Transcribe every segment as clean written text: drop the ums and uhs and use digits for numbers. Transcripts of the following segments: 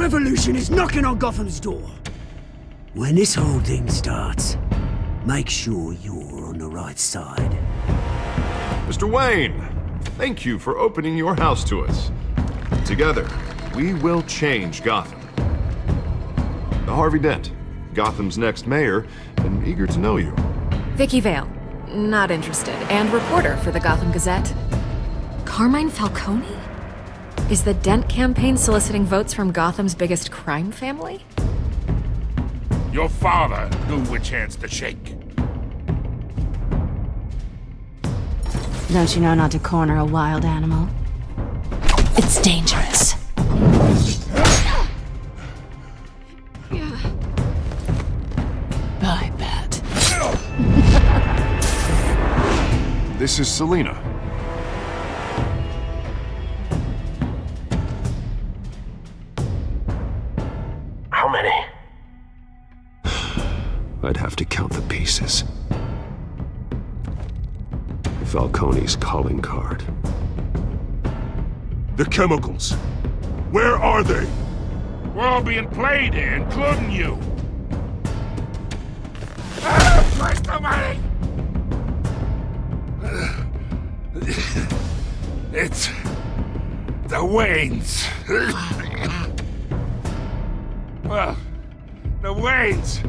revolution is knocking on Gotham's door. When this whole thing starts, make sure you're on the right side. Mr. Wayne, thank you for opening your house to us. Together, we will change Gotham. Harvey Dent, Gotham's next mayor, and eager to know you. Vicky Vale, not interested, and reporter for the Gotham Gazette. Carmine Falcone? Is the Dent campaign soliciting votes from Gotham's biggest crime family? Your father knew which hands to shake. Don't you know not to corner a wild animal? It's dangerous. Yeah. I bet. This is Selina. How many? I'd have to count the pieces. Falcone's calling card. The chemicals. Where are they? We're all being played here, including you. Christ almighty! It's the Waynes. Well, the Waynes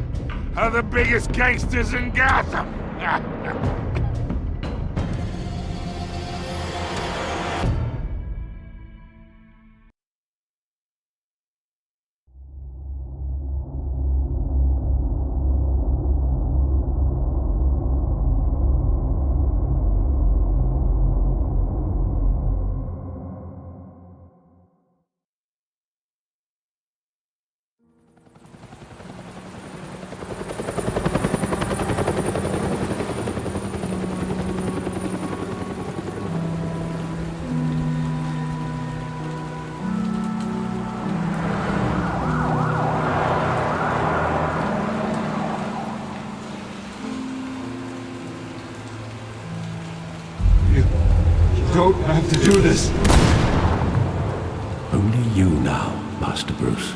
are the biggest gangsters in Gotham. Don't have to do this. Only you now, Master Bruce.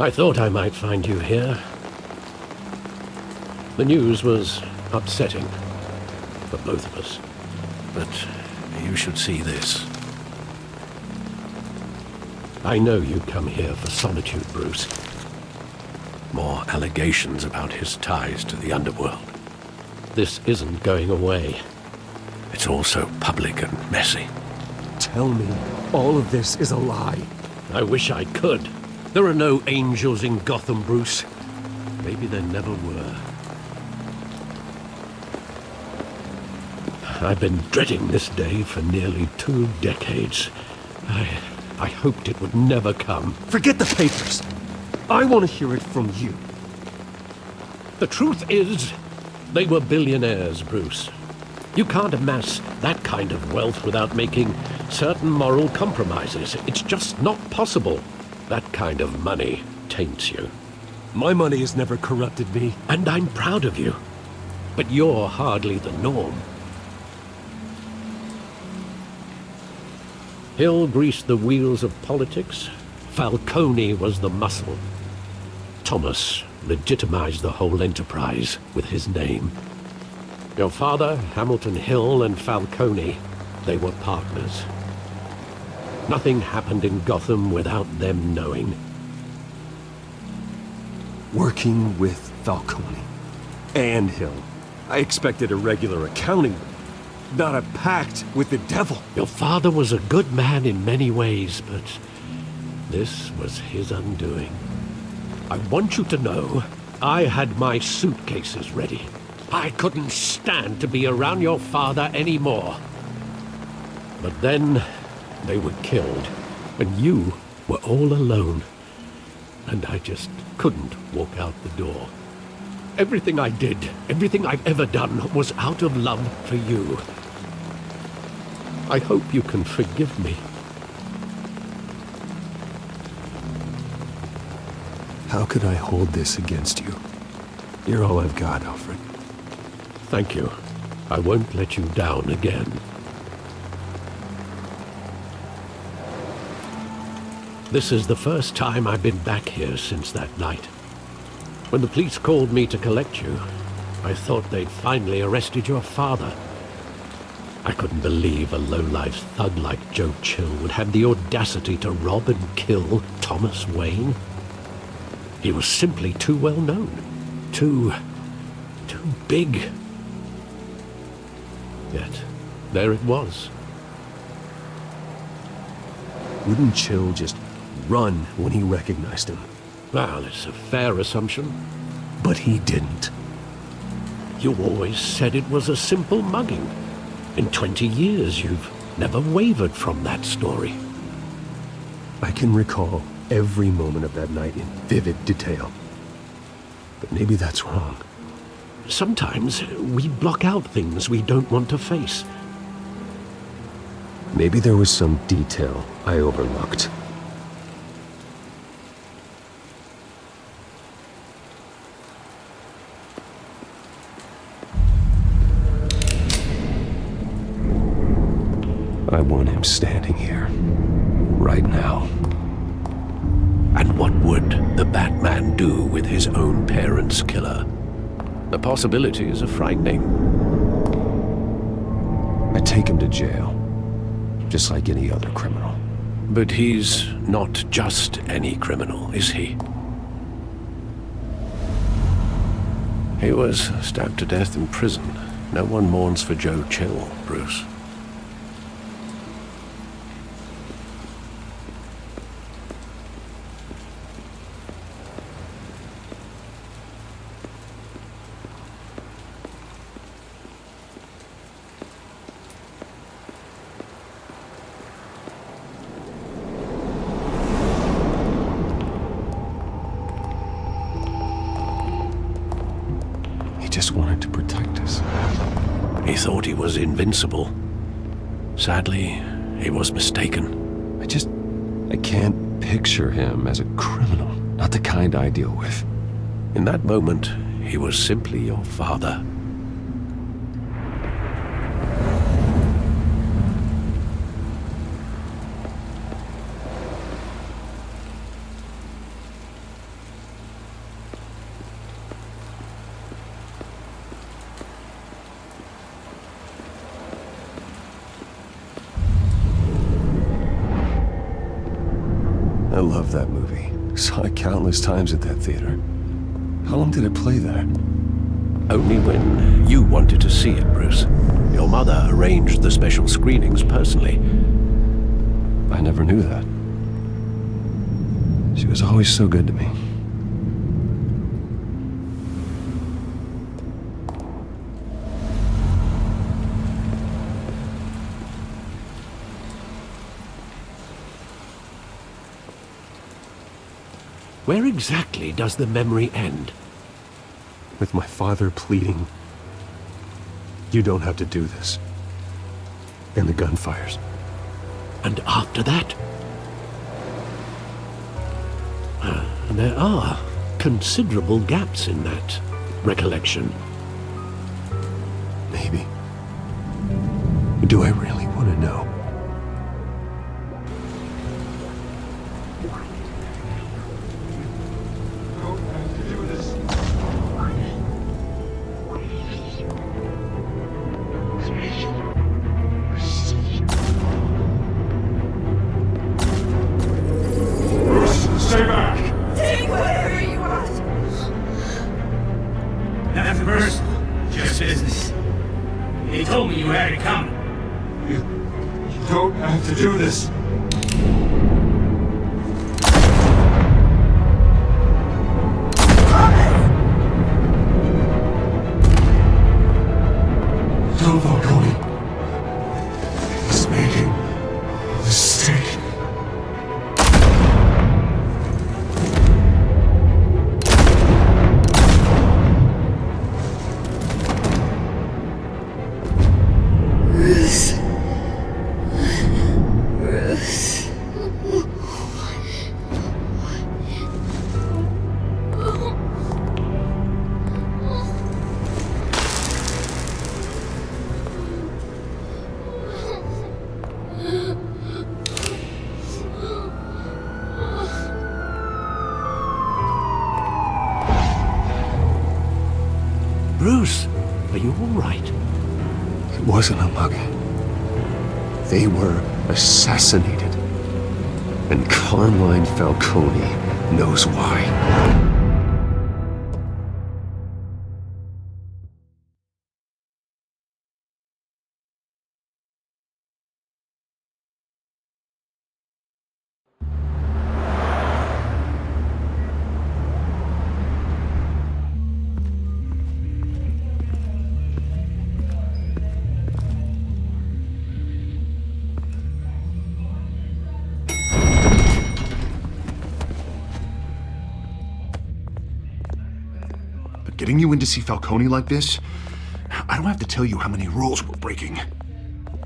I thought I might find you here. The news was upsetting for both of us. But you should see this. I know you come here for solitude, Bruce. More allegations about his ties to the underworld. This isn't going away. It's all so public and messy. Tell me, all of this is a lie. I wish I could. There are no angels in Gotham, Bruce. Maybe there never were. I've been dreading this day for nearly 2 decades. I hoped it would never come. Forget the papers. I want to hear it from you. The truth is, they were billionaires, Bruce. You can't amass that kind of wealth without making certain moral compromises. It's just not possible. That kind of money taints you. My money has never corrupted me. And I'm proud of you. But you're hardly the norm. Hill greased the wheels of politics. Falcone was the muscle. Thomas legitimized the whole enterprise with his name. Your father, Hamilton Hill, and Falcone, they were partners. Nothing happened in Gotham without them knowing. Working with Falcone and Hill. I expected a regular accounting, not a pact with the devil. Your father was a good man in many ways, but this was his undoing. I want you to know, I had my suitcases ready. I couldn't stand to be around your father anymore. But then, they were killed, and you were all alone. And I just couldn't walk out the door. Everything I did, everything I've ever done, was out of love for you. I hope you can forgive me. How could I hold this against you? You're all I've got, Alfred. Thank you. I won't let you down again. This is the first time I've been back here since that night. When the police called me to collect you, I thought they'd finally arrested your father. I couldn't believe a low-life thug like Joe Chill would have the audacity to rob and kill Thomas Wayne. He was simply too well known. Too big. Yet, there it was. Wouldn't Chill just run when he recognized him? Well, it's a fair assumption. But he didn't. You always said it was a simple mugging. In 20 years, you've never wavered from that story. I can recall every moment of that night in vivid detail. But maybe that's wrong. Sometimes we block out things we don't want to face. Maybe there was some detail I overlooked. I want him standing here, right now. And what would the Batman do with his own parents' killer? The possibilities are frightening. I take him to jail, just like any other criminal. But he's not just any criminal, is he? He was stabbed to death in prison. No one mourns for Joe Chill, Bruce. Just wanted to protect us. He thought he was invincible. Sadly, he was mistaken. I can't picture him as a criminal. Not the kind I deal with. In that moment, he was simply your father. I love that movie. Saw it countless times at that theater. How long did it play there? Only when you wanted to see it, Bruce. Your mother arranged the special screenings personally. I never knew that. She was always so good to me. Where exactly does the memory end? With my father pleading, "You don't have to do this." And the gunfires. And after that? There are considerable gaps in that recollection. Maybe. Do I really want to know? Stay back! Take whatever you want! Nothing personal, just business. He told me you had it coming. You don't have to do this. Tell Falcone. He's making a mistake. Bruce. Bruce. you all right? It wasn't a mug. They were assassinated. And Carmine Falcone knows why. Getting you in to see Falcone like this? I don't have to tell you how many rules we're breaking.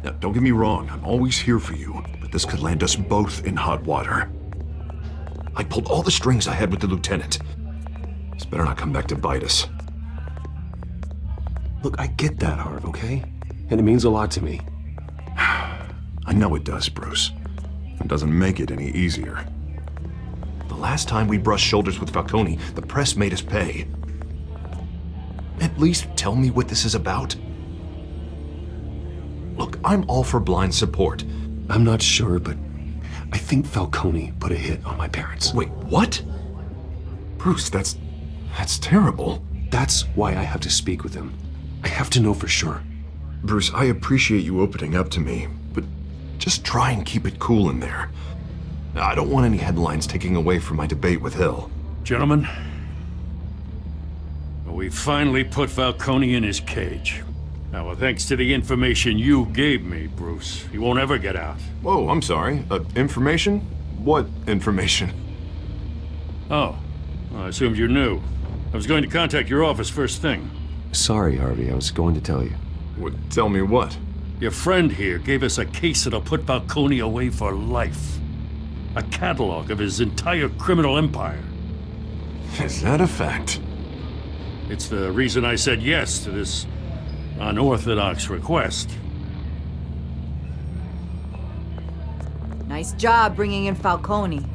Now, don't get me wrong, I'm always here for you, but this could land us both in hot water. I pulled all the strings I had with the lieutenant. This better not come back to bite us. Look, I get that, Harv, okay? And it means a lot to me. I know it does, Bruce. It doesn't make it any easier. The last time we brushed shoulders with Falcone, the press made us pay. At least tell me what this is about. Look, I'm all for blind support. I'm not sure, but I think Falcone put a hit on my parents. Wait, what? Bruce, that's terrible. That's why I have to speak with him. I have to know for sure. Bruce, I appreciate you opening up to me, but just try and keep it cool in there. I don't want any headlines taking away from my debate with Hill. Gentlemen, we finally put Falcone in his cage. Now, well, thanks to the information you gave me, Bruce, he won't ever get out. Whoa, I'm sorry. Information? What information? Oh, well, I assumed you knew. I was going to contact your office first thing. Sorry, Harvey, I was going to tell you. Tell me what? Your friend here gave us a case that'll put Falcone away for life. A catalog of his entire criminal empire. Is that a fact? It's the reason I said yes to this unorthodox request. Nice job bringing in Falcone.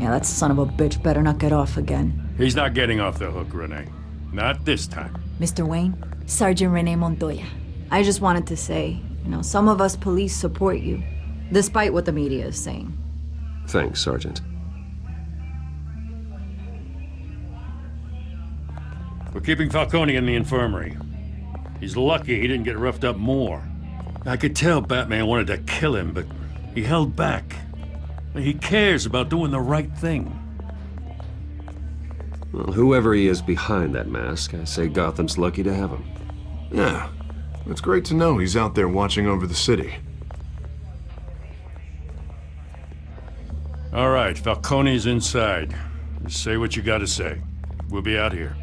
Yeah, that son of a bitch better not get off again. He's not getting off the hook, Renee. Not this time. Mr. Wayne, Sergeant Renee Montoya. I just wanted to say, some of us police support you, despite what the media is saying. Thanks, Sergeant. We're keeping Falcone in the infirmary. He's lucky he didn't get roughed up more. I could tell Batman wanted to kill him, but he held back. He cares about doing the right thing. Well, whoever he is behind that mask, I say Gotham's lucky to have him. Yeah, it's great to know he's out there watching over the city. All right, Falcone's inside. Just say what you gotta say. We'll be out here.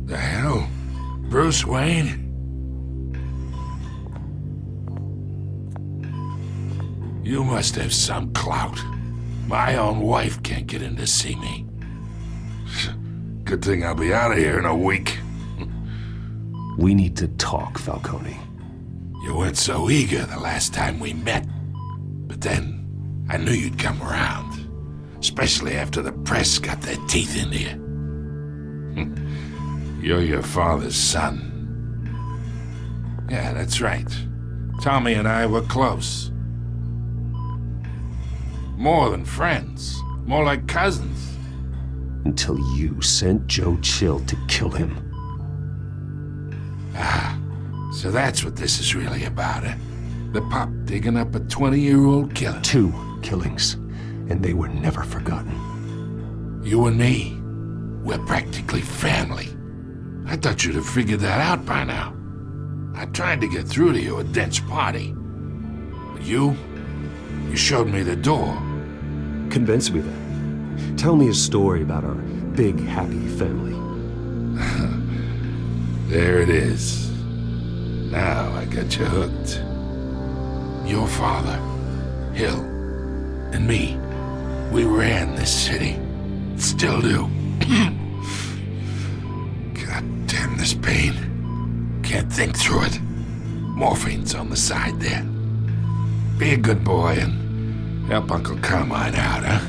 The hell? Bruce Wayne? You must have some clout. My own wife can't get in to see me. Good thing I'll be out of here in a week. We need to talk, Falcone. You weren't so eager the last time we met. But then, I knew you'd come around. Especially after the press got their teeth into you. You're your father's son. Yeah, that's right. Tommy and I were close. More than friends. More like cousins. Until you sent Joe Chill to kill him. Ah, so that's what this is really about, eh? The pup digging up a 20-year-old killer. 2 killings, and they were never forgotten. You and me, we're practically family. I thought you'd have figured that out by now. I tried to get through to you at Dent's party. But you showed me the door. Convince me then. Tell me a story about our big, happy family. There it is. Now I got you hooked. Your father, Hill, and me, we ran this city. Still do. God damn this pain. Can't think through it. Morphine's on the side there. Be a good boy and help Uncle Carmine out, huh?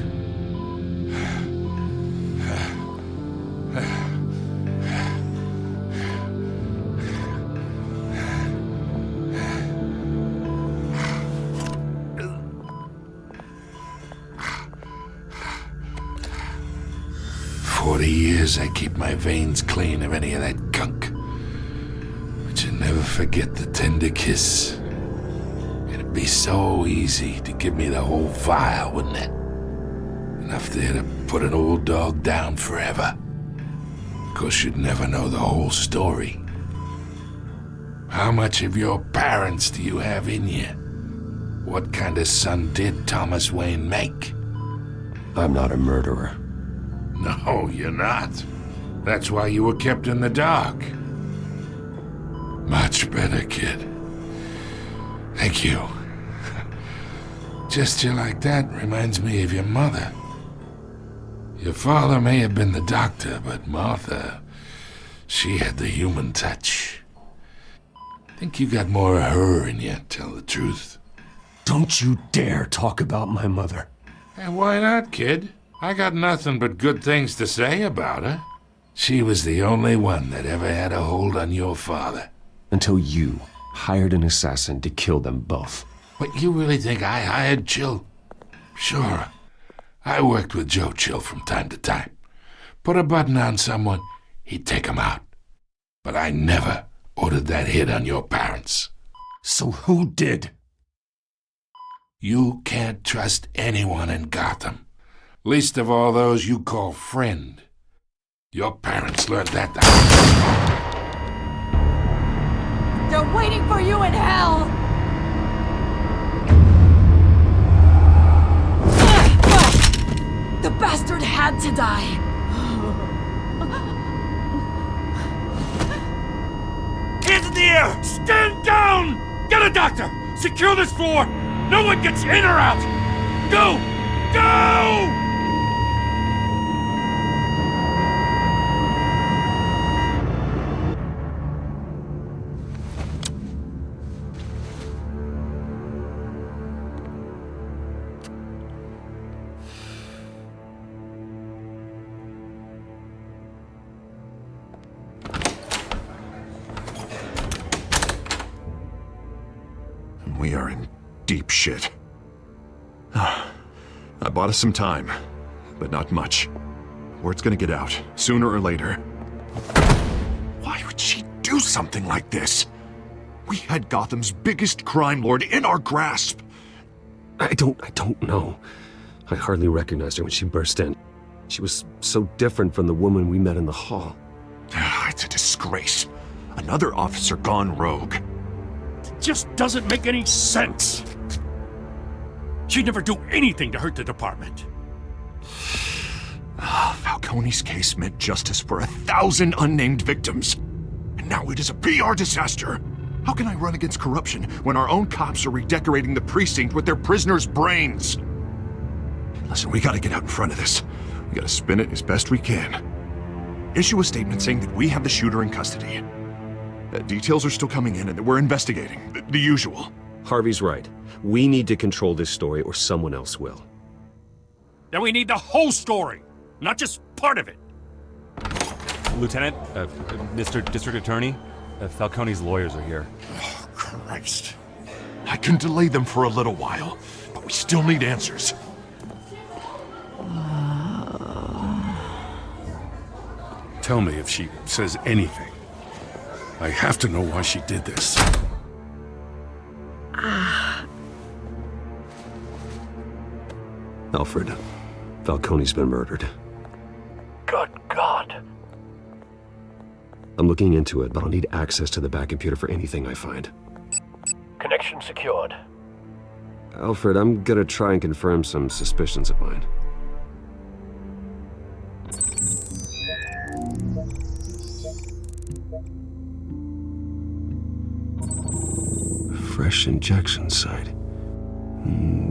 40 years I keep my veins clean of any of that gunk. But you never forget the tender kiss. It'd be so easy to give me the whole vial, wouldn't it? Enough there to put an old dog down forever. Of course, you'd never know the whole story. How much of your parents do you have in you? What kind of son did Thomas Wayne make? I'm not a murderer. No, you're not. That's why you were kept in the dark. Much better, kid. Thank you. Gesture like that reminds me of your mother. Your father may have been the doctor, but Martha, she had the human touch. Think you got more of her in you, tell the truth. Don't you dare talk about my mother. Hey, why not, kid? I got nothing but good things to say about her. She was the only one that ever had a hold on your father. Until you hired an assassin to kill them both. What, you really think I hired Chill? Sure. I worked with Joe Chill from time to time. Put a button on someone, he'd take him out. But I never ordered that hit on your parents. So who did? You can't trust anyone in Gotham. Least of all those you call friend. Your parents learned that. They're waiting for you in hell! The bastard had to die! Hands in the air! Stand down! Get a doctor! Secure this floor! No one gets in or out! Go! Go! We are in deep shit. I bought us some time, but not much. Word's gonna get out, sooner or later. Why would she do something like this? We had Gotham's biggest crime lord in our grasp. I don't know. I hardly recognized her when she burst in. She was so different from the woman we met in the hall. It's a disgrace. Another officer gone rogue. Just doesn't make any sense. She'd never do anything to hurt the department. Falcone's case meant justice for 1,000 unnamed victims. And now it is a PR disaster. How can I run against corruption when our own cops are redecorating the precinct with their prisoners' brains? Listen, we gotta get out in front of this. We gotta spin it as best we can. Issue a statement saying that we have the shooter in custody. Details are still coming in and that we're investigating. The usual. Harvey's right. We need to control this story or someone else will. Then we need the whole story, not just part of it. Lieutenant, Mr. District Attorney, Falcone's lawyers are here. Oh, Christ. I can delay them for a little while, but we still need answers. Tell me if she says anything. I have to know why she did this. Alfred, Falcone's been murdered. Good God. I'm looking into it, but I'll need access to the back computer for anything I find. Connection secured. Alfred, I'm gonna try and confirm some suspicions of mine. fresh injection site.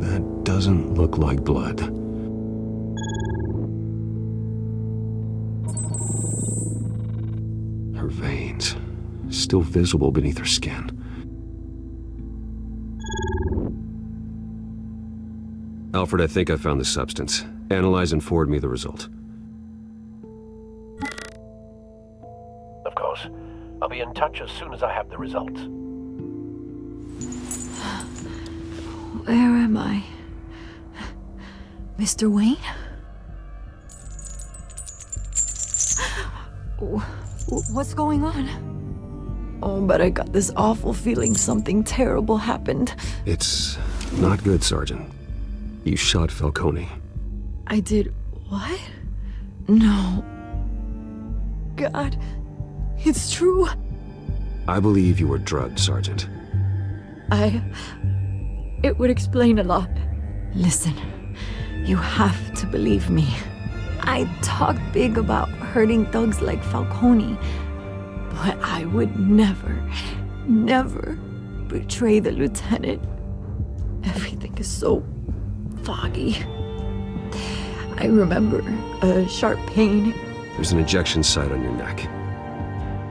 That doesn't look like blood. Her veins, still visible beneath her skin. Alfred, I think I found the substance. Analyze and forward me the result. Of course. I'll be in touch as soon as I have the results. Where am I? Mr. Wayne? What's going on? Oh, but I got this awful feeling something terrible happened. It's not good, Sergeant. You shot Falcone. I did what? No. God, it's true. I believe you were drugged, Sergeant. It would explain a lot. Listen, you have to believe me. I talked big about hurting thugs like Falcone, but I would never betray the lieutenant. Everything is so foggy. I remember a sharp pain. There's an injection site on your neck.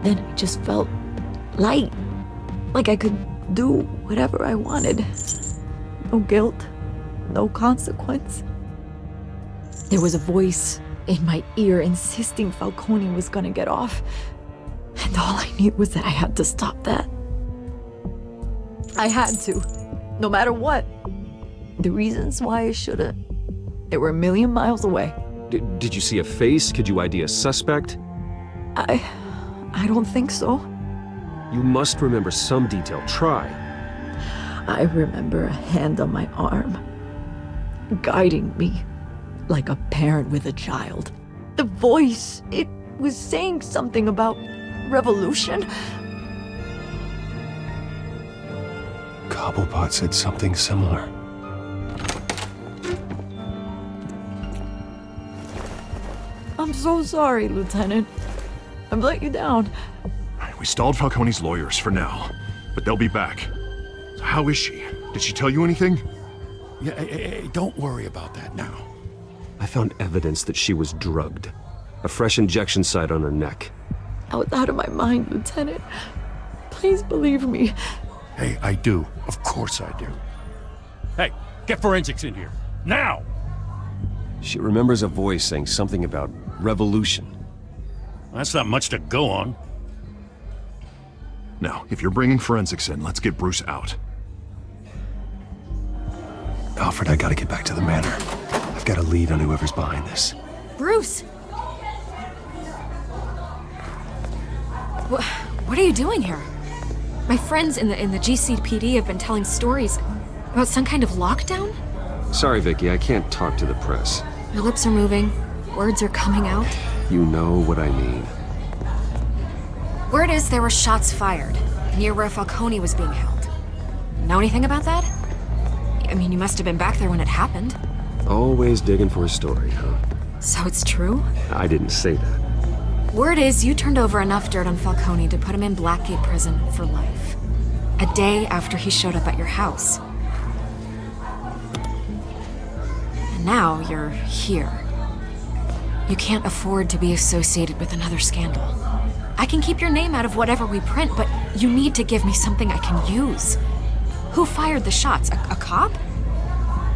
Then I just felt light, like I could do whatever I wanted. No guilt, no consequence. There was a voice in my ear insisting Falcone was gonna get off. And all I knew was that I had to stop that. I had to, no matter what. The reasons why I should've, they were a million miles away. Did you see a face? Could you ID a suspect? I don't think so. You must remember some detail. Try. I remember a hand on my arm, guiding me like a parent with a child. The voice, it was saying something about revolution. Cobblepot said something similar. I'm so sorry, Lieutenant. I've let you down. We stalled Falcone's lawyers for now, but they'll be back. So how is she? Did she tell you anything? Yeah, hey, don't worry about that now. I found evidence that she was drugged. A fresh injection site on her neck. I was out of my mind, Lieutenant. Please believe me. Hey, I do. Of course I do. Hey, get forensics in here. Now! She remembers a voice saying something about revolution. That's not much to go on. Now, if you're bringing forensics in, let's get Bruce out. Alfred, I gotta get back to the manor. I've got a lead on whoever's behind this. Bruce! What are you doing here? My friends in the GCPD have been telling stories about some kind of lockdown? Sorry, Vicky, I can't talk to the press. Your lips are moving. Words are coming out. You know what I mean. Word is there were shots fired near where Falcone was being held. Know anything about that? I mean, you must have been back there when it happened. Always digging for a story, huh? So it's true? I didn't say that. Word is you turned over enough dirt on Falcone to put him in Blackgate Prison for life. A day after he showed up at your house. And now you're here. You can't afford to be associated with another scandal. I can keep your name out of whatever we print, but you need to give me something I can use. Who fired the shots? A cop?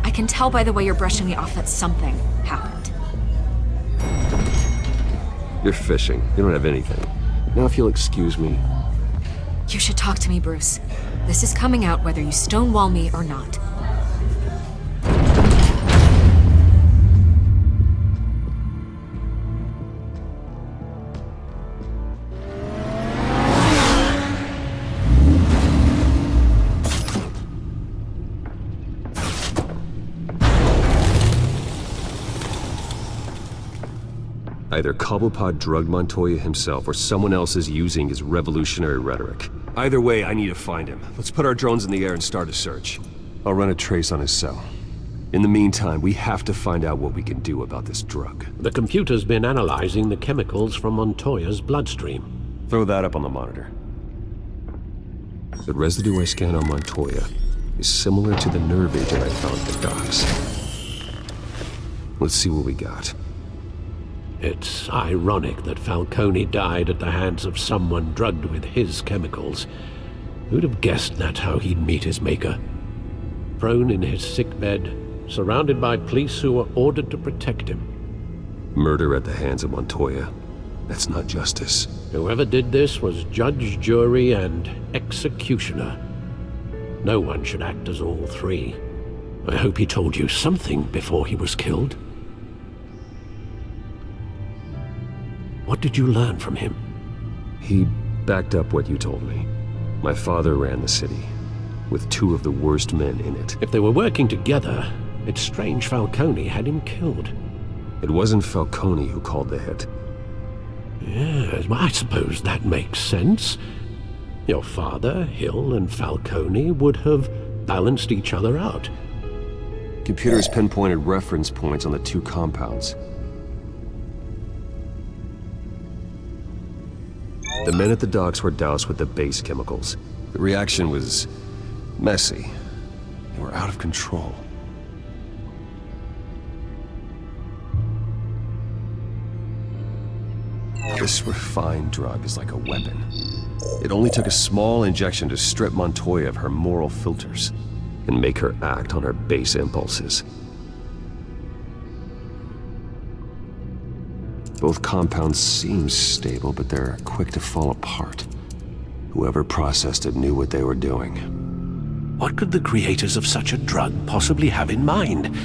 I can tell by the way you're brushing me off that something happened. You're fishing. You don't have anything. Now if you'll excuse me. You should talk to me, Bruce. This is coming out whether you stonewall me or not. Either Cobblepot drugged Montoya himself or someone else is using his revolutionary rhetoric. Either way, I need to find him. Let's put our drones in the air and start a search. I'll run a trace on his cell. In the meantime, we have to find out what we can do about this drug. The computer's been analyzing the chemicals from Montoya's bloodstream. Throw that up on the monitor. The residue I scanned on Montoya is similar to the nerve agent I found at the docks. Let's see what we got. It's ironic that Falcone died at the hands of someone drugged with his chemicals. Who'd have guessed that's how he'd meet his maker? Prone in his sickbed, surrounded by police who were ordered to protect him. Murder at the hands of Montoya. That's not justice. Whoever did this was judge, jury, and executioner. No one should act as all three. I hope he told you something before he was killed. What did you learn from him? He backed up what you told me. My father ran the city, with two of the worst men in it. If they were working together, it's strange Falcone had him killed. It wasn't Falcone who called the hit. Yes, well, I suppose that makes sense. Your father, Hill, and Falcone would have balanced each other out. Computers pinpointed reference points on the two compounds. The men at the docks were doused with the base chemicals. The reaction was messy. They were out of control. This refined drug is like a weapon. It only took a small injection to strip Montoya of her moral filters and make her act on her base impulses. Both compounds seem stable, but they're quick to fall apart. Whoever processed it knew what they were doing. What could the creators of such a drug possibly have in mind?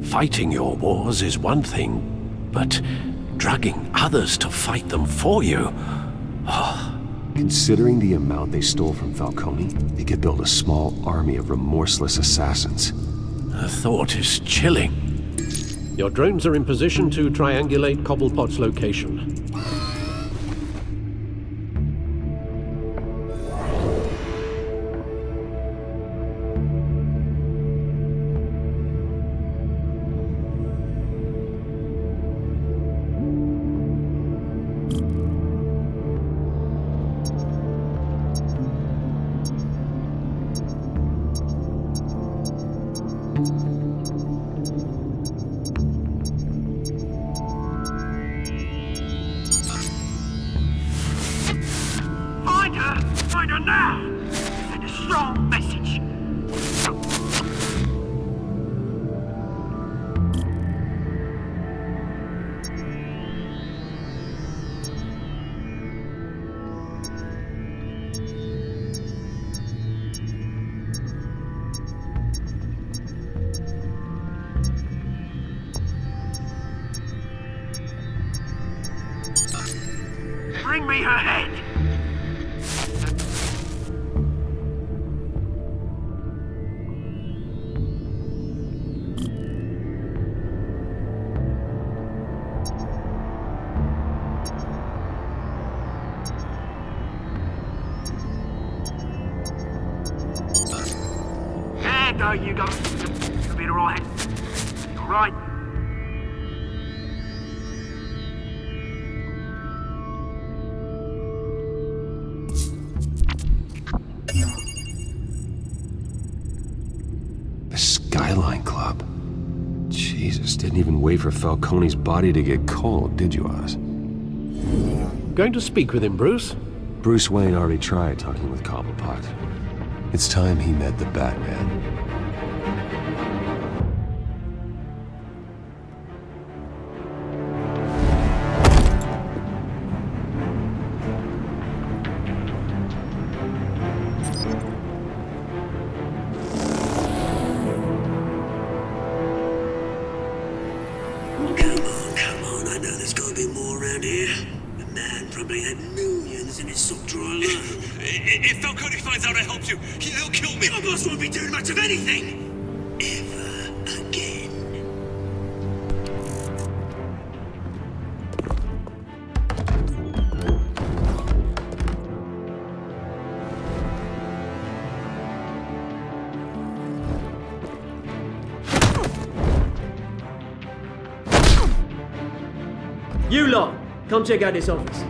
Fighting your wars is one thing, but drugging others to fight them for you? Considering the amount they stole from Falcone, they could build a small army of remorseless assassins. The thought is chilling. Your drones are in position to triangulate Cobblepot's location. Find her now! Send a strong message. Bring me her head! There you go. You'll be alright. Alright. The Skyline Club. Jesus, didn't even wait for Falcone's body to get cold, did you, Oz? Going to speak with him, Bruce? Bruce Wayne already tried talking with Cobblepot. It's time he met the Batman. Come on, I know there's gotta be more around here. The man probably had millions in his sock drawer alone. If Falcone finds out I helped you, he'll kill me. Your boss won't be doing much of anything! Ever again. You lot, come check out this office.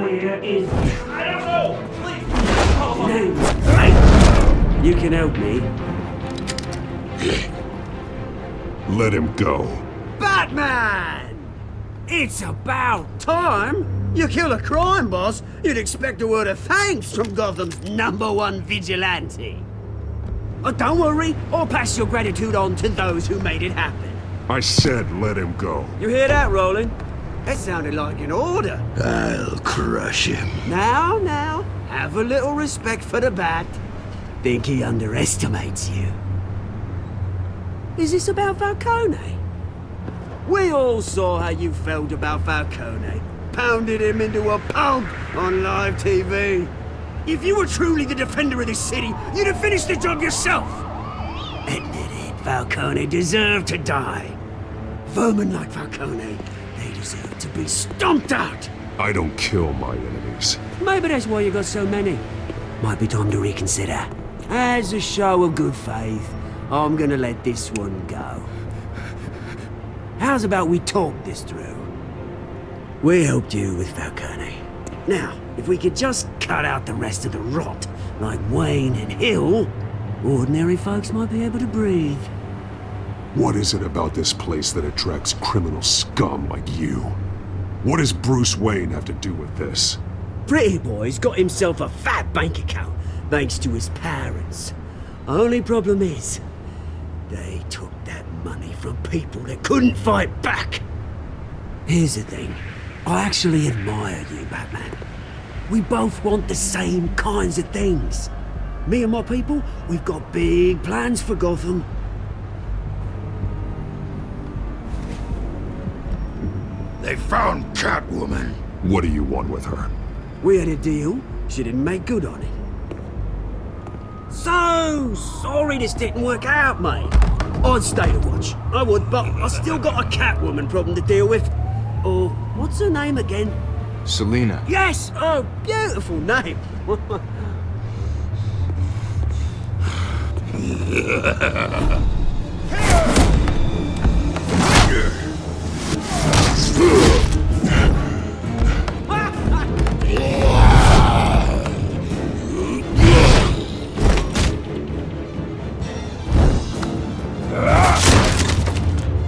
here is... I don't know! Please! Name's Blake. You can help me. Let him go. Batman! It's about time. You kill a crime boss, you'd expect a word of thanks from Gotham's #1 vigilante. But don't worry, I'll pass your gratitude on to those who made it happen. I said let him go. You hear that, Roland? That sounded like an order. I'll crush him. Now, have a little respect for the Bat. Think he underestimates you. Is this about Falcone? We all saw how you felt about Falcone. Pounded him into a pulp on live TV. If you were truly the defender of this city, you'd have finished the job yourself. Admit it, Falcone deserved to die. Vermin like Falcone, they deserve to be stomped out. I don't kill my enemies. Maybe that's why you got so many. Might be time to reconsider. As a show of good faith, I'm gonna let this one go. How's about we talk this through? We helped you with Falcone. Now, if we could just cut out the rest of the rot, like Wayne and Hill, ordinary folks might be able to breathe. What is it about this place that attracts criminal scum like you? What does Bruce Wayne have to do with this? Pretty Boy's got himself a fat bank account, thanks to his parents. Only problem is, they took that money from people that couldn't fight back. Here's the thing. I actually admire you, Batman. We both want the same kinds of things. Me and my people, we've got big plans for Gotham. They found Catwoman. What do you want with her? We had a deal. She didn't make good on it. So sorry this didn't work out, mate. I'd stay to watch. I would, but I still got a Catwoman problem to deal with. Oh, what's her name again? Selina. Yes! Oh, beautiful name.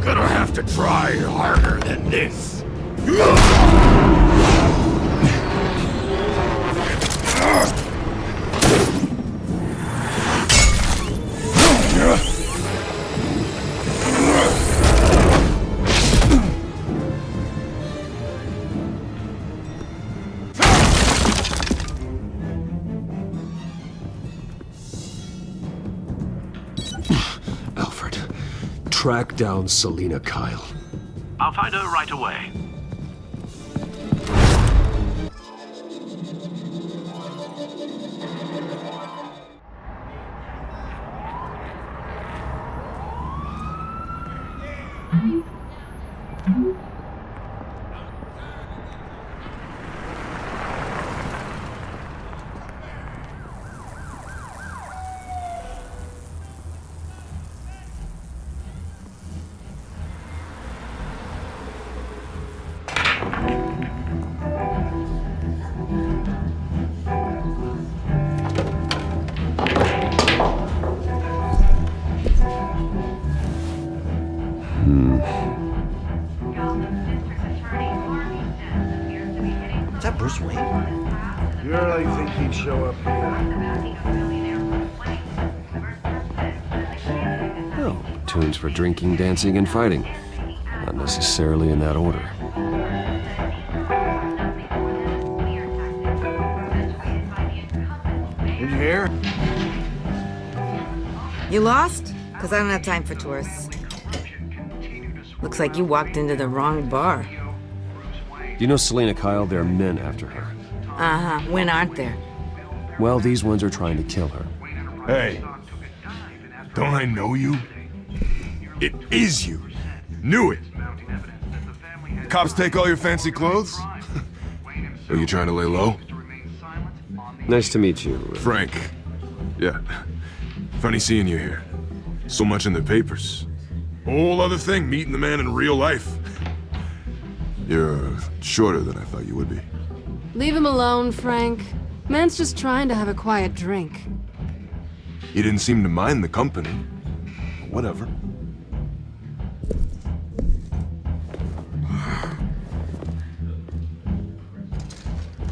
Gonna have to try harder than this. Alfred, track down Selina Kyle. I'll find her right away. Is that Bruce Wayne? You really think he'd show up here? Oh, tunes for drinking, dancing, and fighting. Not necessarily in that order. Did you hear? You lost? Because I don't have time for tourists. Looks like you walked into the wrong bar. Do you know Selina Kyle? There are men after her. Uh-huh. When aren't there? Well, these ones are trying to kill her. Hey, don't I know you? It is you. Knew it. Cops take all your fancy clothes? Are you trying to lay low? Nice to meet you. Frank. Yeah. Funny seeing you here. So much in the papers. Whole other thing, meeting the man in real life. You're shorter than I thought you would be. Leave him alone, Frank. Man's just trying to have a quiet drink. He didn't seem to mind the company. Whatever.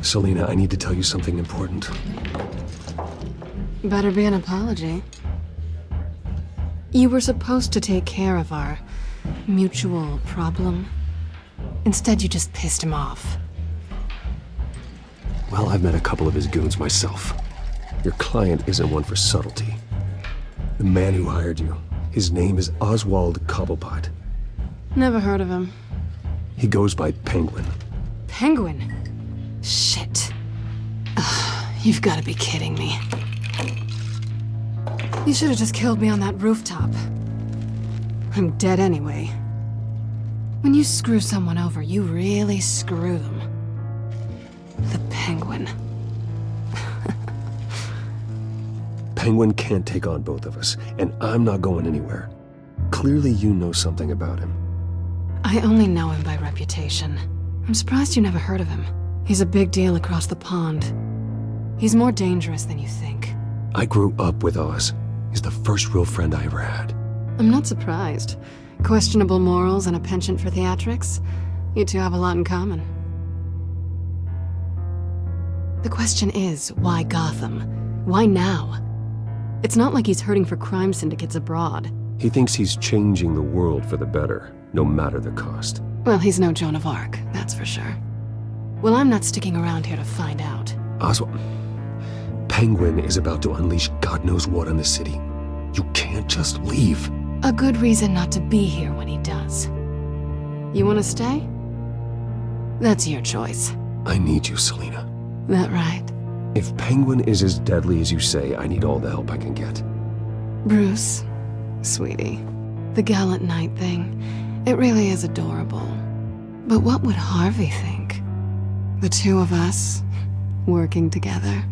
Selina, I need to tell you something important. Better be an apology. You were supposed to take care of our mutual problem. Instead, you just pissed him off. Well, I've met a couple of his goons myself. Your client isn't one for subtlety. The man who hired you, his name is Oswald Cobblepot. Never heard of him. He goes by Penguin. Penguin? Shit. Ugh, you've got to be kidding me. You should have just killed me on that rooftop. I'm dead anyway. When you screw someone over, you really screw them. The Penguin. Penguin can't take on both of us, and I'm not going anywhere. Clearly you know something about him. I only know him by reputation. I'm surprised you never heard of him. He's a big deal across the pond. He's more dangerous than you think. I grew up with Oz. He's the first real friend I ever had. I'm not surprised. Questionable morals and a penchant for theatrics. You two have a lot in common. The question is, why Gotham? Why now? It's not like he's hurting for crime syndicates abroad. He thinks he's changing the world for the better, no matter the cost. Well, he's no Joan of Arc, that's for sure. Well, I'm not sticking around here to find out. Oswald, Penguin is about to unleash God knows what on the city. You can't just leave. A good reason not to be here when he does. You want to stay? That's your choice. I need you, Selina. That right? If Penguin is as deadly as you say, I need all the help I can get. Bruce, sweetie, the gallant knight thing, it really is adorable. But what would Harvey think? The two of us, working together.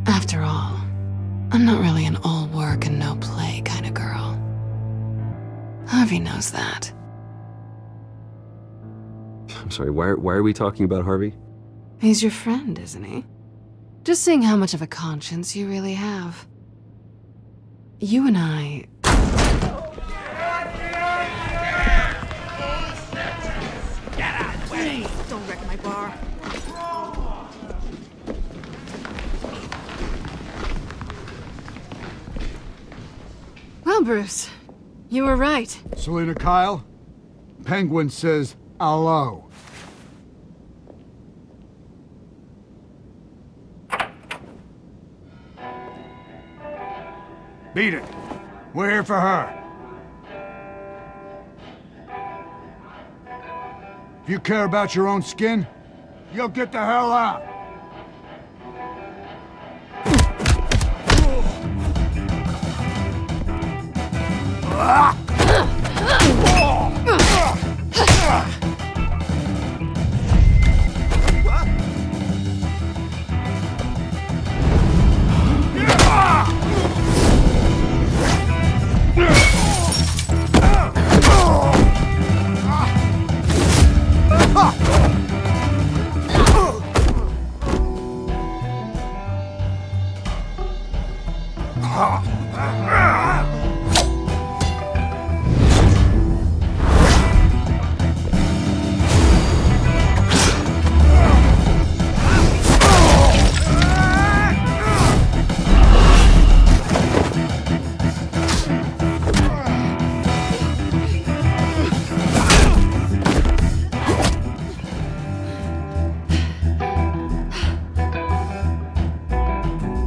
After all, I'm not really an all work and no play kind of girl. Harvey knows that. I'm sorry, why are we talking about Harvey? He's your friend, isn't he? Just seeing how much of a conscience you really have. You and I... Get out of the way! Don't wreck my bar. Well, Bruce, you were right. Selina Kyle, Penguin says hello. Beat it. We're here for her. If you care about your own skin, you'll get the hell out.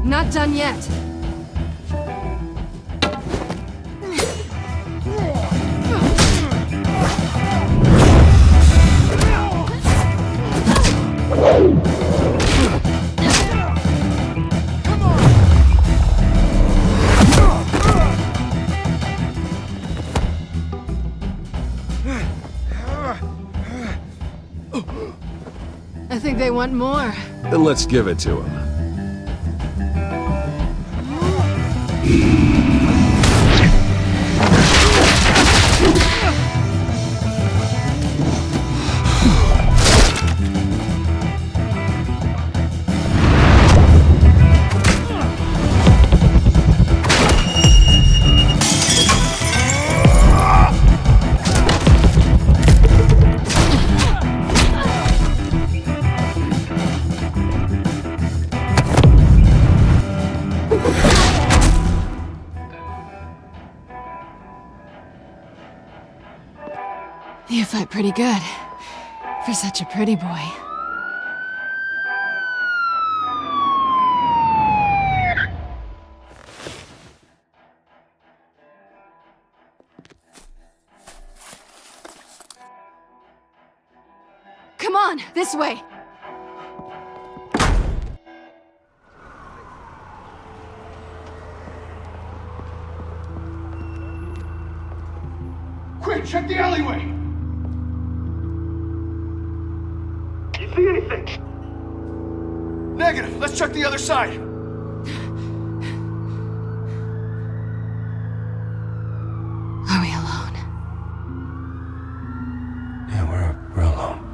Not done yet. I think they want more. Then let's give it to him. You fight pretty good. For such a pretty boy. Come on, this way! Quick, check the alleyway! You see anything? Negative. Let's check the other side. Are we alone? Yeah, we're alone.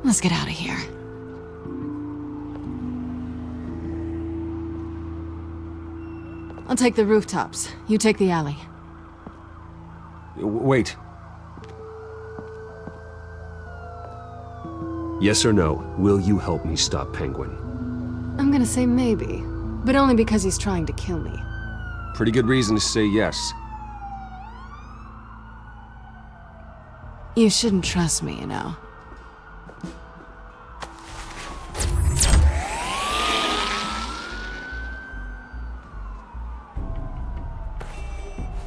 Let's get out of here. I'll take the rooftops. You take the alley. Wait. Yes or no, will you help me stop Penguin? I'm gonna say maybe, but only because he's trying to kill me. Pretty good reason to say yes. You shouldn't trust me, you know.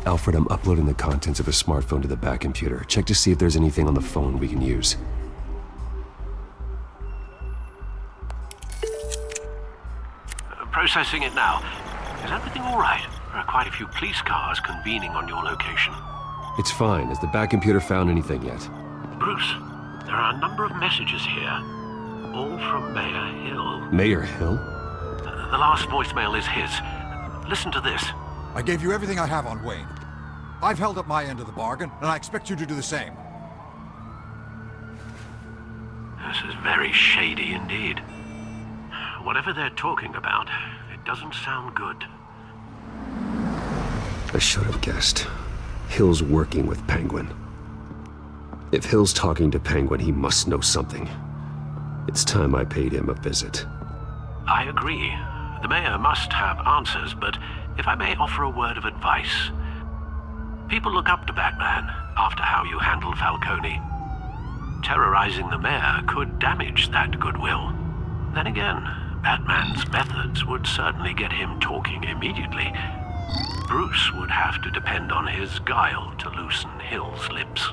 Alfred, I'm uploading the contents of a smartphone to the back computer. Check to see if there's anything on the phone we can use. Processing it now. Is everything all right? There are quite a few police cars convening on your location. It's fine. Has the back computer found anything yet? Bruce, there are a number of messages here. All from Mayor Hill. Mayor Hill? The last voicemail is his. Listen to this. I gave you everything I have on Wayne. I've held up my end of the bargain, and I expect you to do the same. This is very shady indeed. Whatever they're talking about, it doesn't sound good. I should have guessed. Hill's working with Penguin. If Hill's talking to Penguin, he must know something. It's time I paid him a visit. I agree. The mayor must have answers, but if I may offer a word of advice. People look up to Batman after how you handled Falcone. Terrorizing the mayor could damage that goodwill. Then again, Batman's methods would certainly get him talking immediately. Bruce would have to depend on his guile to loosen Hill's lips.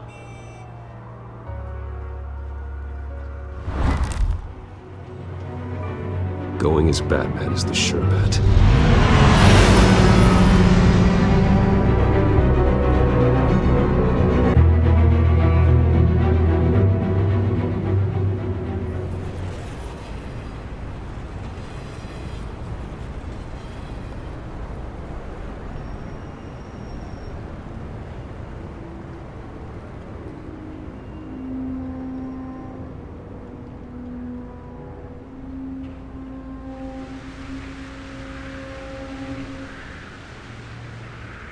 Going as Batman is the sure bet.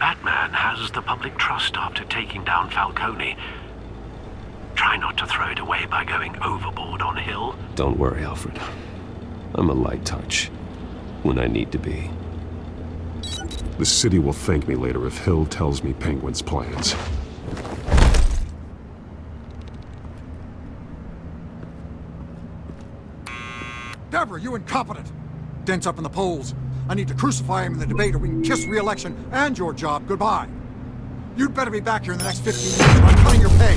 Batman has the public trust after taking down Falcone. Try not to throw it away by going overboard on Hill. Don't worry, Alfred. I'm a light touch. When I need to be. The city will thank me later if Hill tells me Penguin's plans. Deborah, you incompetent! Dent's up in the polls. I need to crucify him in the debate or we can kiss re-election and your job goodbye. You'd better be back here in the next 15 minutes or I'm cutting your pay.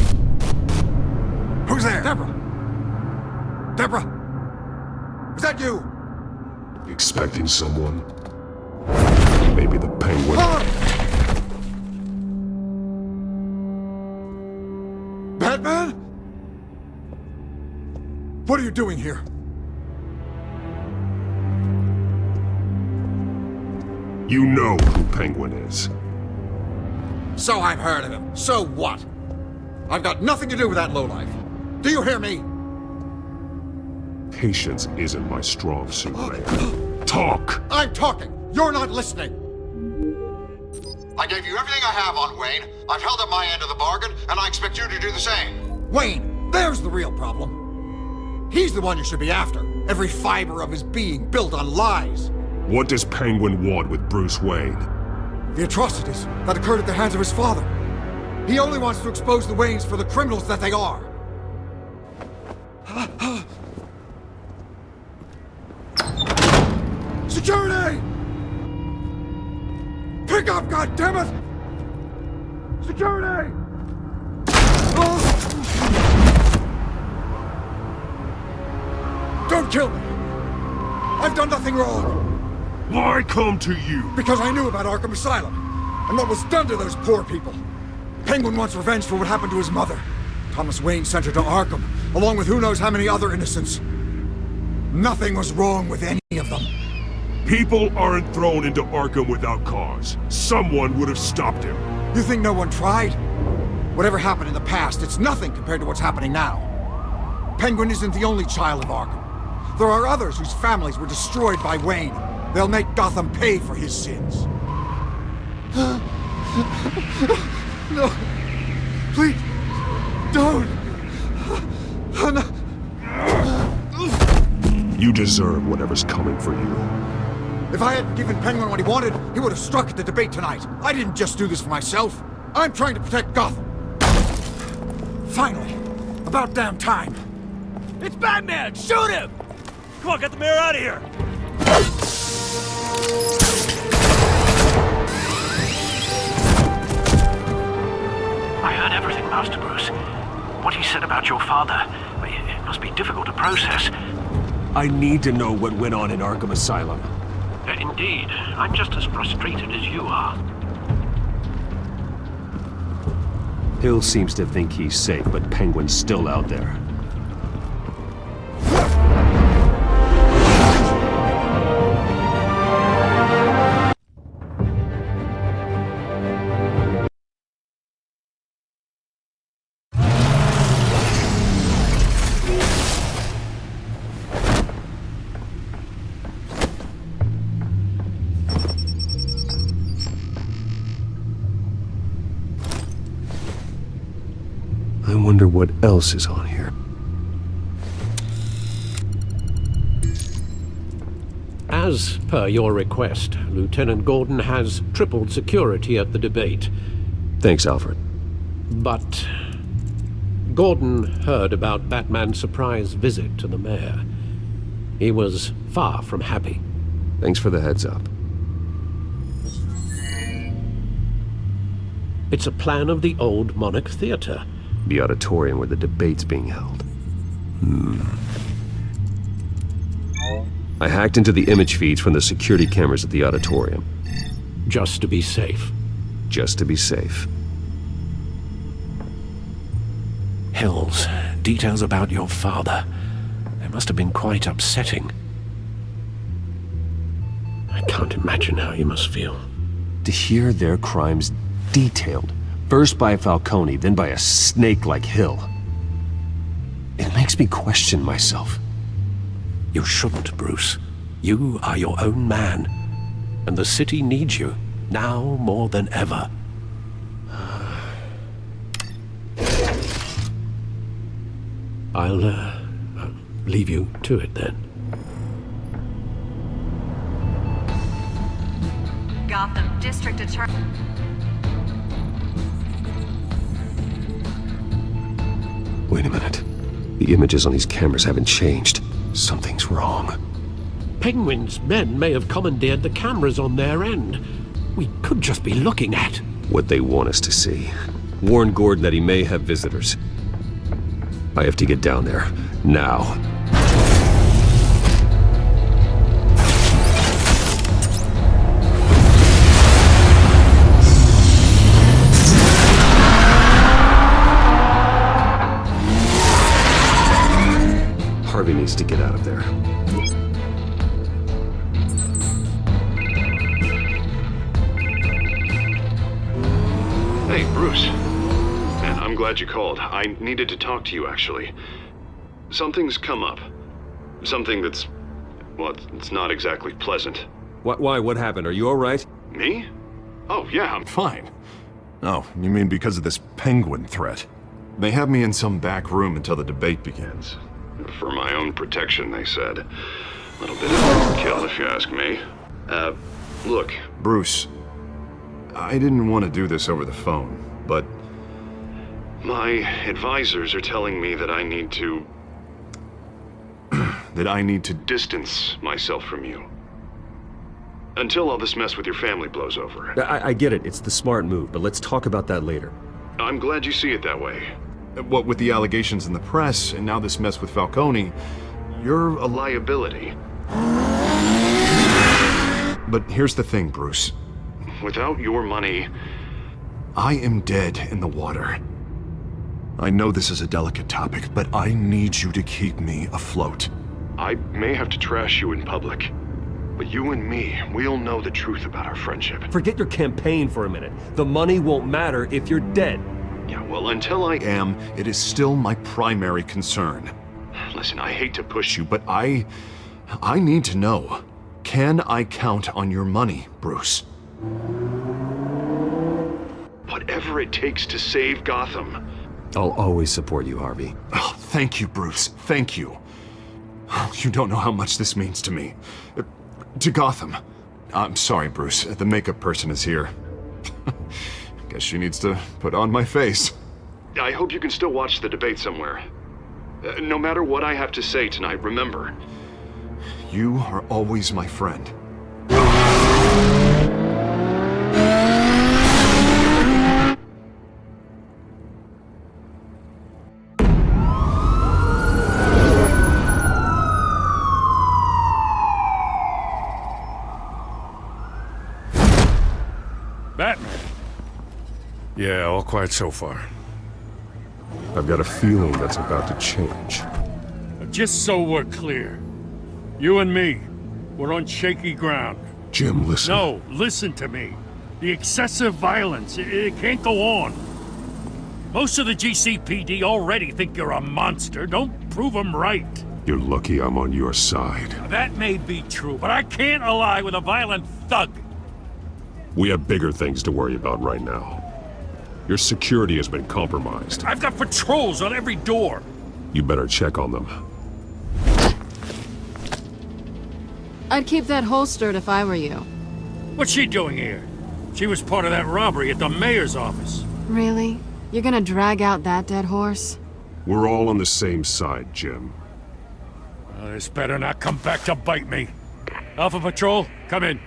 Who's there? Deborah! Deborah! Is that you? Expecting someone? Maybe the Penguin. Batman? What are you doing here? You know who Penguin is. So I've heard of him. So what? I've got nothing to do with that lowlife. Do you hear me? Patience isn't my strong suit, Mayor. Talk! I'm talking. You're not listening. I gave you everything I have on Wayne. I've held up my end of the bargain, and I expect you to do the same. Wayne, there's the real problem. He's the one you should be after. Every fiber of his being built on lies. What does Penguin want with Bruce Wayne? The atrocities that occurred at the hands of his father. He only wants to expose the Waynes for the criminals that they are. Security! Pick up, goddammit! Security! Don't kill me! I've done nothing wrong! Why come to you? Because I knew about Arkham Asylum, and what was done to those poor people. Penguin wants revenge for what happened to his mother. Thomas Wayne sent her to Arkham, along with who knows how many other innocents. Nothing was wrong with any of them. People aren't thrown into Arkham without cause. Someone would have stopped him. You think no one tried? Whatever happened in the past, it's nothing compared to what's happening now. Penguin isn't the only child of Arkham. There are others whose families were destroyed by Wayne. They'll make Gotham pay for his sins. No. Please. Don't. No. You deserve whatever's coming for you. If I hadn't given Penguin what he wanted, he would have struck at the debate tonight. I didn't just do this for myself. I'm trying to protect Gotham. Finally. About damn time. It's Batman! Shoot him! Come on, get the mayor out of here! I heard everything, Master Bruce. What he said about your father, it must be difficult to process. I need to know what went on in Arkham Asylum. Indeed. I'm just as frustrated as you are. Hill seems to think he's safe, but Penguin's still out there. I wonder what else is on here. As per your request, Lieutenant Gordon has tripled security at the debate. Thanks, Alfred. But Gordon heard about Batman's surprise visit to the mayor. He was far from happy. Thanks for the heads up. It's a plan of the old Monarch Theater. The auditorium where the debate's being held. I hacked into the image feeds from the security cameras at the auditorium. Just to be safe. Just to be safe. Hills, details about your father. They must have been quite upsetting. I can't imagine how you must feel. To hear their crimes detailed, first by Falcone, then by a snake like Hill. It makes me question myself. You shouldn't, Bruce. You are your own man. And the city needs you, now more than ever. I'll leave you to it then. Gotham District Attorney. Wait a minute. The images on these cameras haven't changed. Something's wrong. Penguin's men may have commandeered the cameras on their end. We could just be looking at what they want us to see. Warn Gordon that he may have visitors. I have to get down there. Now. Harvey needs to get out of there. Hey, Bruce. Man, I'm glad you called. I needed to talk to you, actually. Something's come up. Something that's... well, it's not exactly pleasant. Why? What happened? Are you alright? Me? Oh, yeah, I'm fine. Oh, you mean because of this Penguin threat? They have me in some back room until the debate begins. For my own protection, they said. A little bit of overkill, if you ask me. Look. Bruce, I didn't want to do this over the phone, but my advisors are telling me that I need to... that I need to distance myself from you. Until all this mess with your family blows over. I get it. It's the smart move, but let's talk about that later. I'm glad you see it that way. What with the allegations in the press, and now this mess with Falcone, you're a liability. But here's the thing, Bruce. Without your money, I am dead in the water. I know this is a delicate topic, but I need you to keep me afloat. I may have to trash you in public, but you and me, we'll know the truth about our friendship. Forget your campaign for a minute. The money won't matter if you're dead. Yeah, well, until I am, it is still my primary concern. Listen, I hate to push you, but I need to know. Can I count on your money, Bruce? Whatever it takes to save Gotham. I'll always support you, Harvey. Oh, thank you, Bruce. Thank you. You don't know how much this means to me. To Gotham. I'm sorry, Bruce. The makeup person is here. Guess she needs to put on my face. I hope you can still watch the debate somewhere. No matter what I have to say tonight, remember, you are always my friend. Batman. Yeah, all quiet so far. I've got a feeling that's about to change. Just so we're clear, you and me, we're on shaky ground. Jim, listen. No, listen to me. The excessive violence, it can't go on. Most of the GCPD already think you're a monster. Don't prove them right. You're lucky I'm on your side. That may be true, but I can't ally with a violent thug. We have bigger things to worry about right now. Your security has been compromised. I've got patrols on every door. You better check on them. I'd keep that holstered if I were you. What's she doing here? She was part of that robbery at the mayor's office. Really? You're gonna drag out that dead horse? We're all on the same side, Jim. Well, this better not come back to bite me. Alpha Patrol, come in.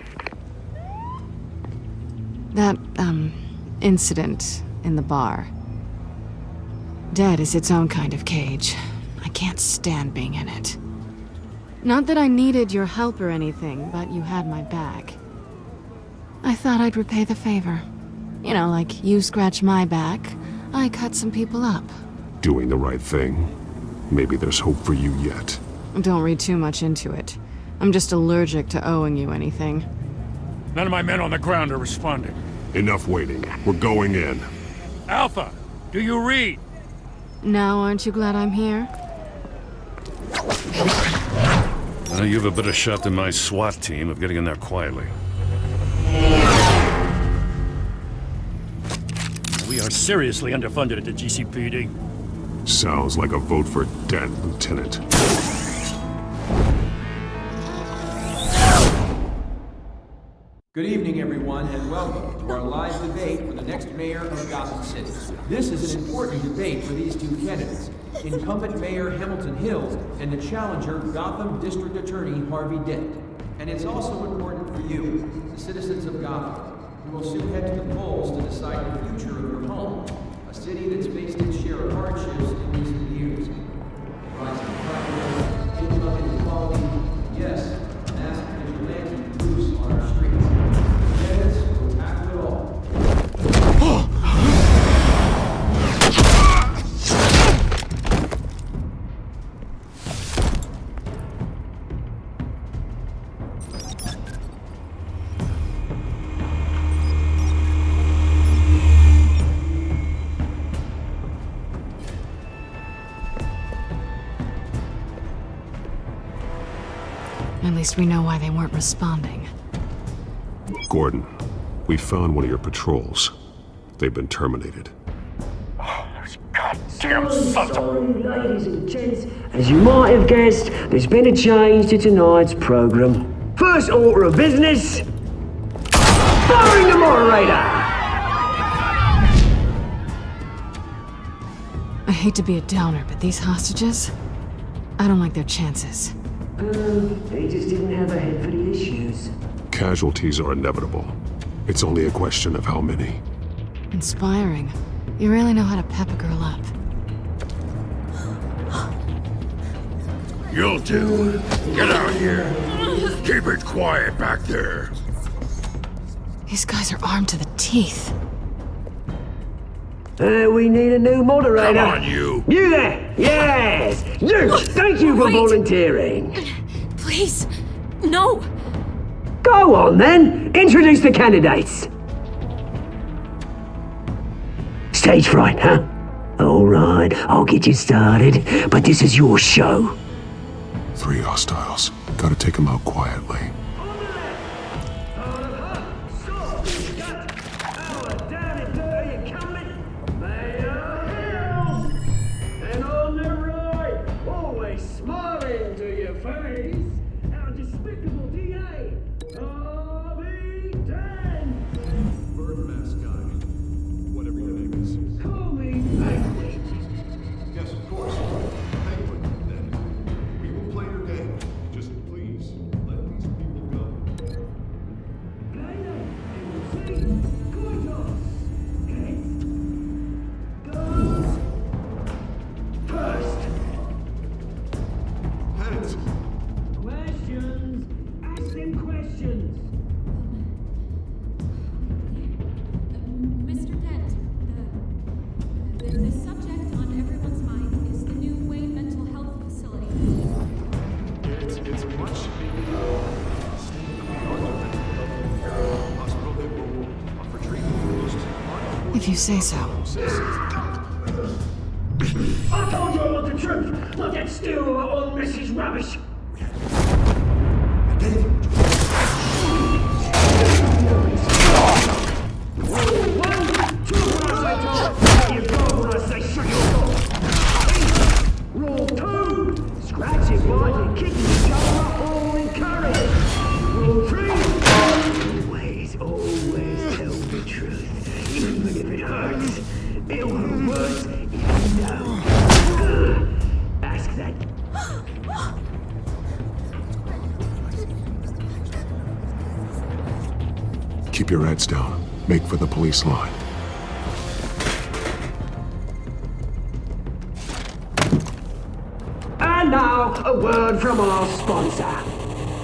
That, incident in the bar. Dead is its own kind of cage. I can't stand being in it. Not that I needed your help or anything, but you had my back. I thought I'd repay the favor. You know, like you scratch my back, I cut some people up. Doing the right thing. Maybe there's hope for you yet. Don't read too much into it. I'm just allergic to owing you anything. None of my men on the ground are responding. Enough waiting. We're going in. Alpha, do you read? Now aren't you glad I'm here? You have a better shot than my SWAT team of getting in there quietly. We are seriously underfunded at the GCPD. Sounds like a vote for Dent, Lieutenant. Good evening, everyone, and welcome to our live debate for the next mayor of Gotham City. This is an important debate for these two candidates, incumbent Mayor Hamilton Hills and the challenger Gotham District Attorney Harvey Dent. And it's also important for you, the citizens of Gotham, who will soon head to the polls to decide the future of your home, a city that's faced its share of hardships in recent years. Rising crime, income inequality, yes, massive vigilante loose on our streets. We'll tackle it all. At least we know why they weren't responding. Gordon, we found one of your patrols. They've been terminated. Oh, those goddamn damn sons of... Sorry, ladies and gents. As you might have guessed, there's been a change to tonight's program. First order of business... firing the moderator! I hate to be a downer, but these hostages... I don't like their chances. They just didn't have a head for the issues. Casualties are inevitable. It's only a question of how many. Inspiring. You really know how to pep a girl up. You'll do. Get out here. Keep it quiet back there. These guys are armed to the teeth. We need a new moderator. Come on, you. You there! Yes! You! Thank you for volunteering. Please, no. Go on then. Introduce the candidates. Stage fright, huh? All right, I'll get you started, but this is your show. 3 hostiles. Gotta take them out quietly. If you say so. I told you I want the truth, not that still old Mrs. Rubbish. Rule 2, scratching, biting, kicking each other up, all encouraged. Rule 3, always tell the truth, even if it hurts. It will worse if you know. Ask that. Keep your heads down. Make for the police line. And now, a word from our sponsor.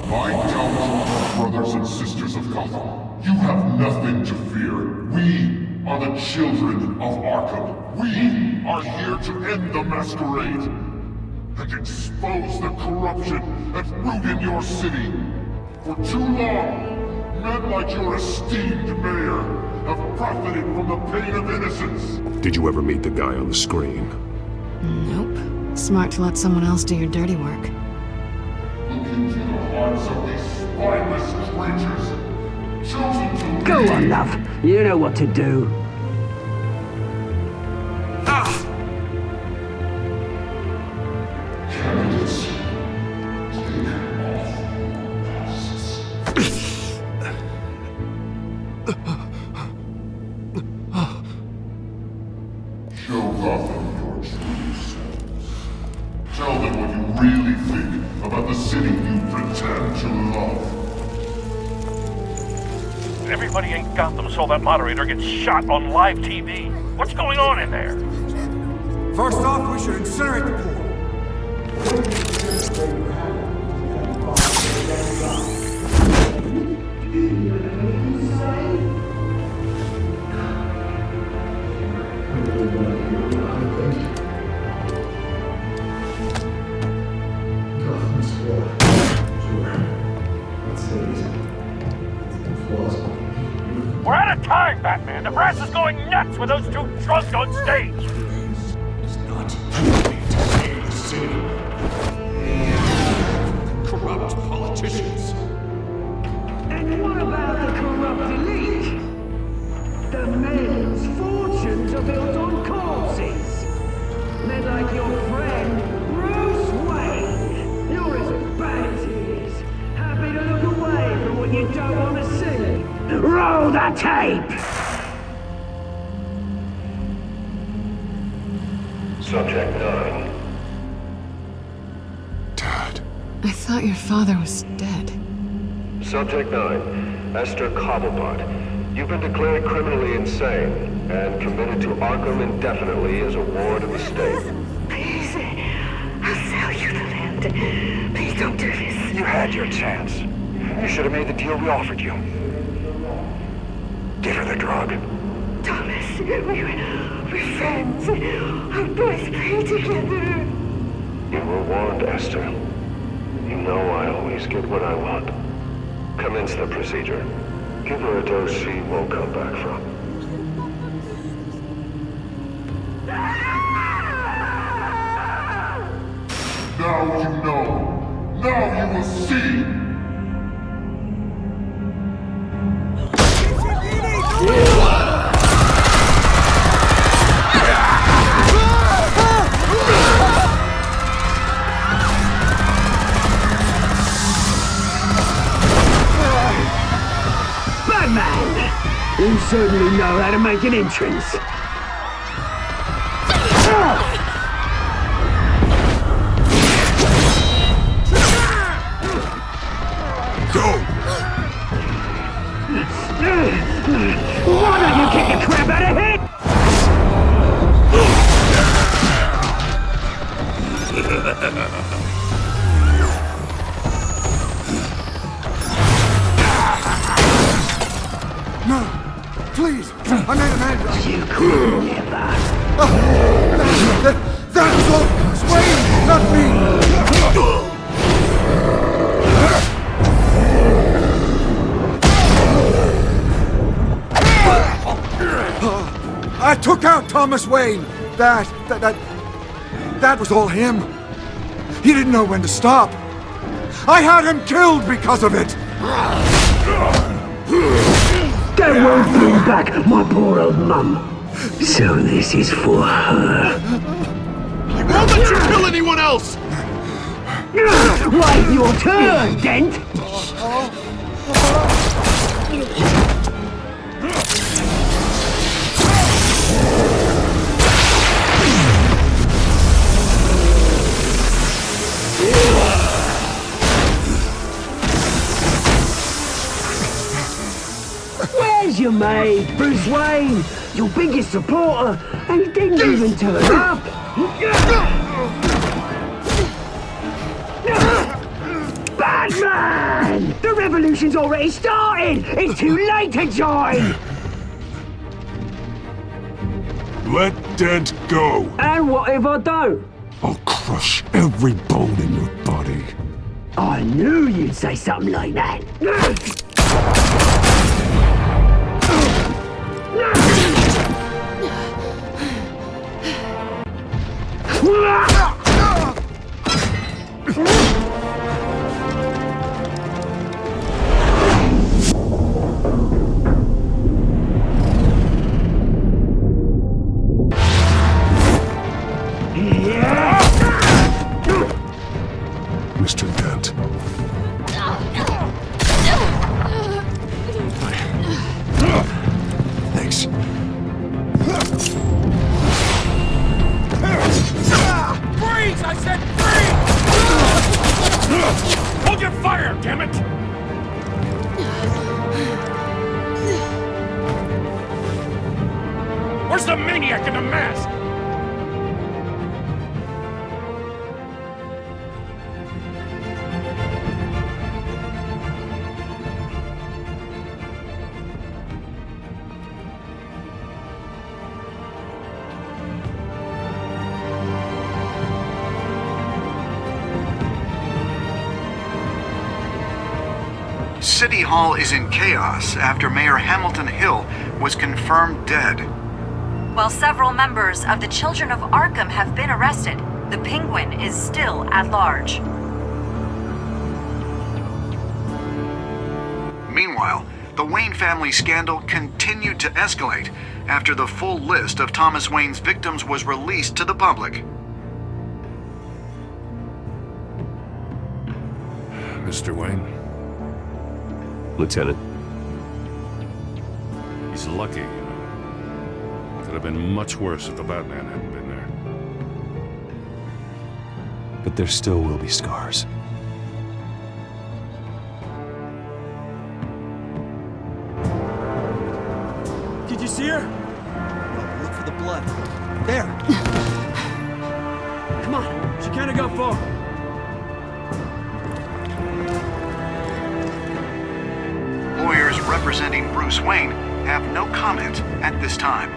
My gallant brothers and sisters of Gotham, you have nothing to fear. We are the Children of Arkham. We are here to end the masquerade and expose the corruption at root in your city. For too long, men like your esteemed mayor have profited from the pain of innocence. Did you ever meet the guy on the screen? Nope. Smart to let someone else do your dirty work. Look into the hearts of these spineless creatures, chosen to Go on, love. You know what to do. Candidates, take off masks. Show Gotham your true selves. Tell them what you really think about the city you pretend to love. Everybody in Gotham saw that moderator get shot on live TV. What's going on in there? First off, we should incinerate the pool. We're out of time, Batman. The brass is going nuts with those two drunks on stage. It's not easy to save the city. Corrupt politicians. And what about the corrupt elite? The men whose fortunes are built on corpses. the tape! Subject 9. I thought your father was dead. Subject 9, Esther Cobblepot. You've been declared criminally insane and committed to Arkham indefinitely as a ward of the state. Please, I'll sell you the land. Please don't do this. You had your chance. You should have made the deal we offered you. Give her the drug. Thomas, we're friends. Our boys play together. You were warned, Esther. You know I always get what I want. Commence the procedure. Give her a dose she won't come back from. Now you know. Now you will see. Batman! You certainly know how to make an entrance. Why don't you kick the crap out of him? No! Please! I made a man! You could never. That was all Wayne, not me! I took out Thomas Wayne. That was all him. He didn't know when to stop. I had him killed because of it. That won't bring back my poor old mum. So this is for her. I won't let you kill anyone else! Wait your turn, Dent! Where's your mate, Bruce Wayne? Your biggest supporter, and he didn't even turn up! Batman! The revolution's already started! It's too late to join! Let Dent go! And what if I don't? I'll crush every bone in your body. I knew you'd say something like that. Mr. Dent. Thanks. Freeze! I said freeze! Hold your fire, damn it! Where's the maniac in the mask? City Hall is in chaos after Mayor Hamilton Hill was confirmed dead. While several members of the Children of Arkham have been arrested, the Penguin is still at large. Meanwhile, the Wayne family scandal continued to escalate after the full list of Thomas Wayne's victims was released to the public. Mr. Wayne? Lieutenant. lucky, you know. Could have been much worse if the Batman hadn't been there. But there still will be scars. Did you see her? Oh, look for the blood. There. Come on, she can't have gone far. Lawyers representing Bruce Wayne have no comment at this time.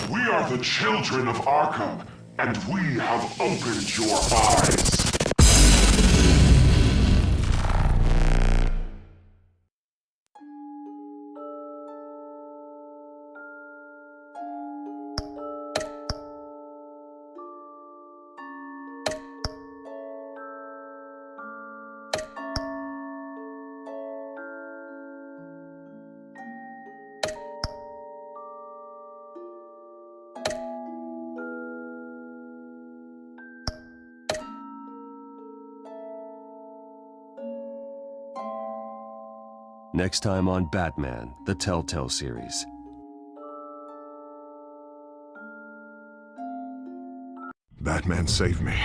We are the Children of Arkham, and we have opened your eyes. Next time on Batman, the Telltale series. Batman saved me,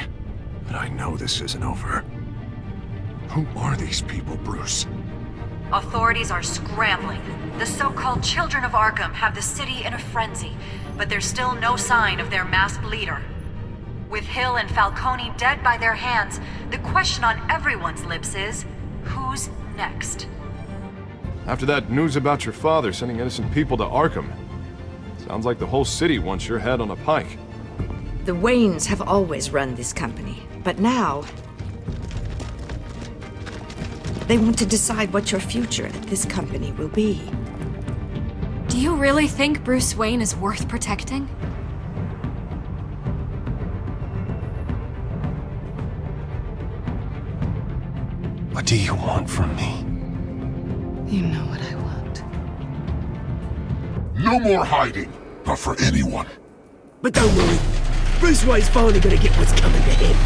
but I know this isn't over. Who are these people, Bruce? Authorities are scrambling. The so-called Children of Arkham have the city in a frenzy, but there's still no sign of their masked leader. With Hill and Falcone dead by their hands, the question on everyone's lips is, who's next? After that news about your father sending innocent people to Arkham, sounds like the whole city wants your head on a pike. The Waynes have always run this company, but now they want to decide what your future at this company will be. Do you really think Bruce Wayne is worth protecting? What do you want from me? You know what I want. No more hiding, not for anyone. But don't worry, Bruce Wayne's finally gonna get what's coming to him.